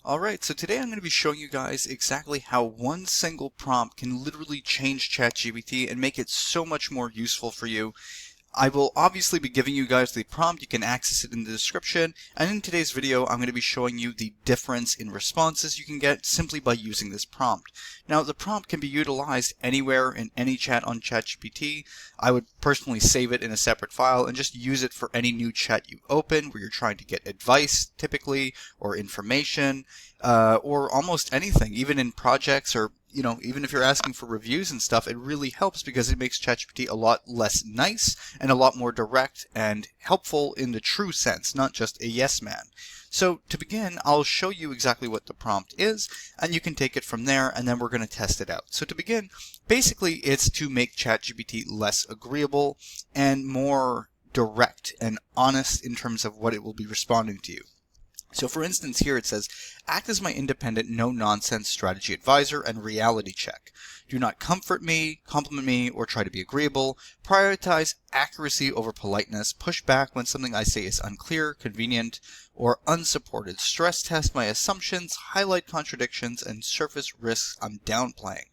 Alright, so today I'm going to be showing you guys exactly how one single prompt can literally change ChatGPT and make it so much more useful for you. I will obviously be giving you guys the prompt. You can access it in the description. And in today's video, I'm going to be showing you the difference in responses you can get simply by using this prompt. Now, the prompt can be utilized anywhere in any chat on ChatGPT. I would personally save it in a separate file and just use it for any new chat you open where you're trying to get advice, typically, or information, or almost anything, even in projects or even if you're asking for reviews and stuff, it really helps because it makes ChatGPT a lot less nice and a lot more direct and helpful in the true sense, not just a yes man. So to begin, I'll show you exactly what the prompt is, and you can take it from there, and then we're going to test it out. So to begin, basically it's to make ChatGPT less agreeable and more direct and honest in terms of what it will be responding to you. So for instance, here it says, act as my independent, no-nonsense strategy advisor and reality check. Do not comfort me, compliment me, or try to be agreeable. Prioritize accuracy over politeness. Push back when something I say is unclear, convenient, or unsupported. Stress test my assumptions, highlight contradictions, and surface risks I'm downplaying.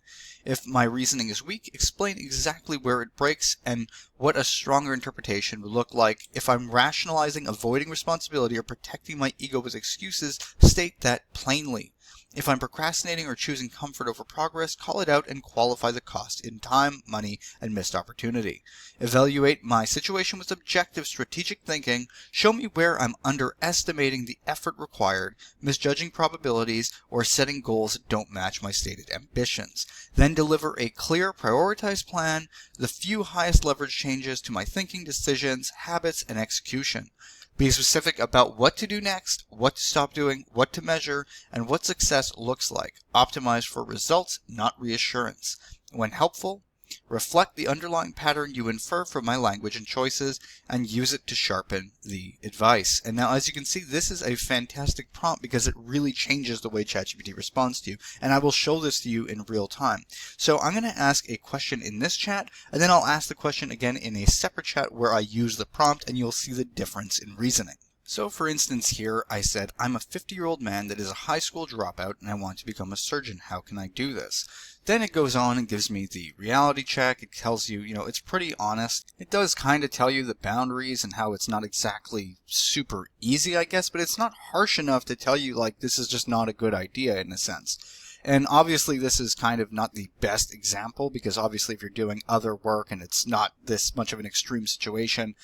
If my reasoning is weak, explain exactly where it breaks and what a stronger interpretation would look like. If I'm rationalizing, avoiding responsibility, or protecting my ego with excuses, state that plainly. If I'm procrastinating or choosing comfort over progress, call it out and qualify the cost in time, money, and missed opportunity. Evaluate my situation with objective strategic thinking. Show me where I'm underestimating the effort required, misjudging probabilities, or setting goals that don't match my stated ambitions. Then deliver a clear, prioritized plan, the few highest leverage changes to my thinking, decisions, habits, and execution. Be specific about what to do next, what to stop doing, what to measure, and what success looks like. Optimize for results, not reassurance. When helpful, reflect the underlying pattern you infer from my language and choices, and use it to sharpen the advice. And now, as you can see, this is a fantastic prompt because it really changes the way ChatGPT responds to you. And I will show this to you in real time. So I'm going to ask a question in this chat, and then I'll ask the question again in a separate chat where I use the prompt, and you'll see the difference in reasoning. So for instance here, I said, I'm a 50-year-old man that is a high school dropout and I want to become a surgeon. How can I do this? Then it goes on and gives me the reality check. It tells you, it's pretty honest. It does kind of tell you the boundaries and how it's not exactly super easy, I guess, but it's not harsh enough to tell you, like, this is just not a good idea in a sense. And obviously this is kind of not the best example because obviously if you're doing other work and it's not this much of an extreme situation,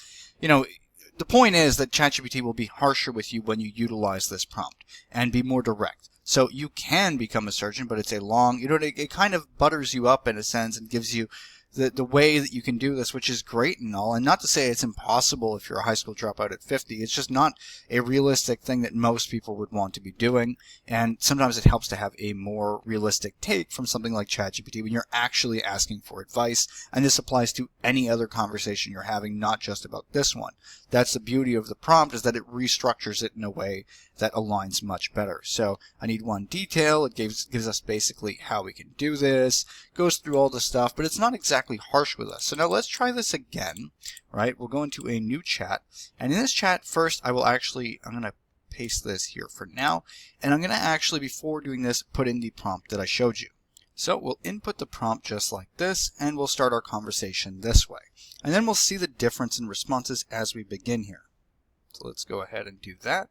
the point is that ChatGPT will be harsher with you when you utilize this prompt and be more direct. So you can become a surgeon, but it's a long, it kind of butters you up in a sense and gives you the way that you can do this, which is great and all. And not to say it's impossible if you're a high school dropout at 50. It's just not a realistic thing that most people would want to be doing. And sometimes it helps to have a more realistic take from something like ChatGPT when you're actually asking for advice. And this applies to any other conversation you're having, not just about this one. That's the beauty of the prompt, is that it restructures it in a way that aligns much better. So I need one detail. It gives us basically how we can do this, goes through all the stuff, but it's not exactly harsh with us. So now let's try this again, right? We'll go into a new chat. And in this chat, first, I'm going to paste this here for now. And I'm going to actually, before doing this, put in the prompt that I showed you. So we'll input the prompt just like this, and we'll start our conversation this way. And then we'll see the difference in responses as we begin here. So let's go ahead and do that.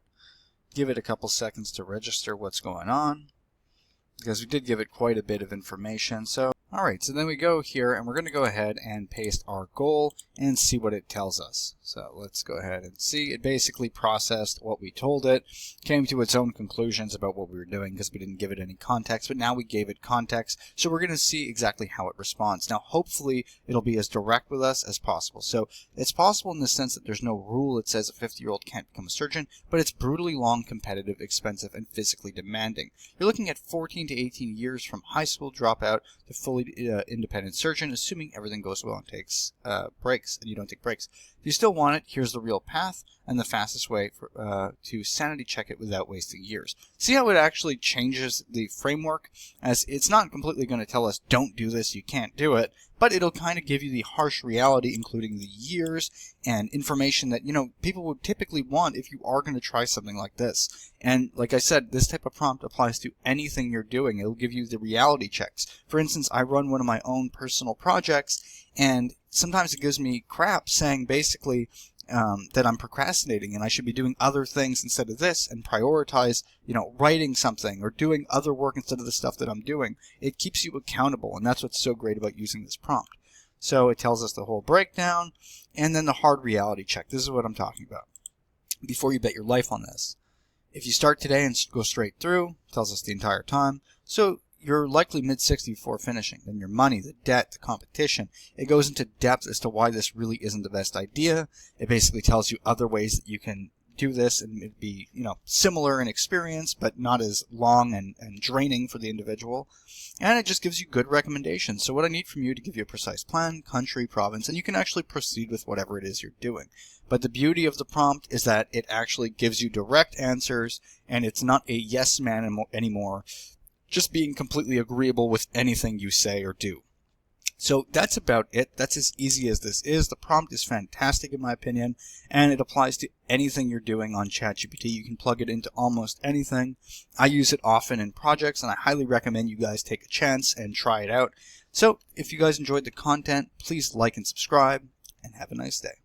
Give it a couple seconds to register what's going on, because we did give it quite a bit of information. So, alright, so then we go here and we're going to go ahead and paste our goal and see what it tells us. So let's go ahead and see. It basically processed what we told it, came to its own conclusions about what we were doing because we didn't give it any context, but now we gave it context. So we're going to see exactly how it responds. Now, hopefully it'll be as direct with us as possible. So it's possible in the sense that there's no rule that says a 50-year-old can't become a surgeon, but it's brutally long, competitive, expensive, and physically demanding. You're looking at 14 to 18 years from high school dropout to fully independent surgeon, assuming everything goes well and takes breaks, and you don't take breaks. If you still want it, here's the real path and the fastest way to sanity check it without wasting years. See how it actually changes the framework, as it's not completely going to tell us don't do this, you can't do it, but it'll kind of give you the harsh reality, including the years and information that, people would typically want if you are going to try something like this. And like I said, this type of prompt applies to anything you're doing. It'll give you the reality checks. For instance, I run one of my own personal projects, and sometimes it gives me crap saying basically that I'm procrastinating and I should be doing other things instead of this, and prioritize, writing something or doing other work instead of the stuff that I'm doing. It keeps you accountable, and that's what's so great about using this prompt. So it tells us the whole breakdown, and then the hard reality check. This is what I'm talking about. Before you bet your life on this. If you start today and go straight through, it tells us the entire time. So you're likely mid-60 before finishing. Then your money, the debt, the competition. It goes into depth as to why this really isn't the best idea. It basically tells you other ways that you can do this and it'd be, similar in experience, but not as long and draining for the individual. And it just gives you good recommendations. So what I need from you to give you a precise plan, country, province, and you can actually proceed with whatever it is you're doing. But the beauty of the prompt is that it actually gives you direct answers, and it's not a yes man anymore, just being completely agreeable with anything you say or do. So that's about it. That's as easy as this is. The prompt is fantastic in my opinion, and it applies to anything you're doing on ChatGPT. You can plug it into almost anything. I use it often in projects, and I highly recommend you guys take a chance and try it out. So if you guys enjoyed the content, please like and subscribe, and have a nice day.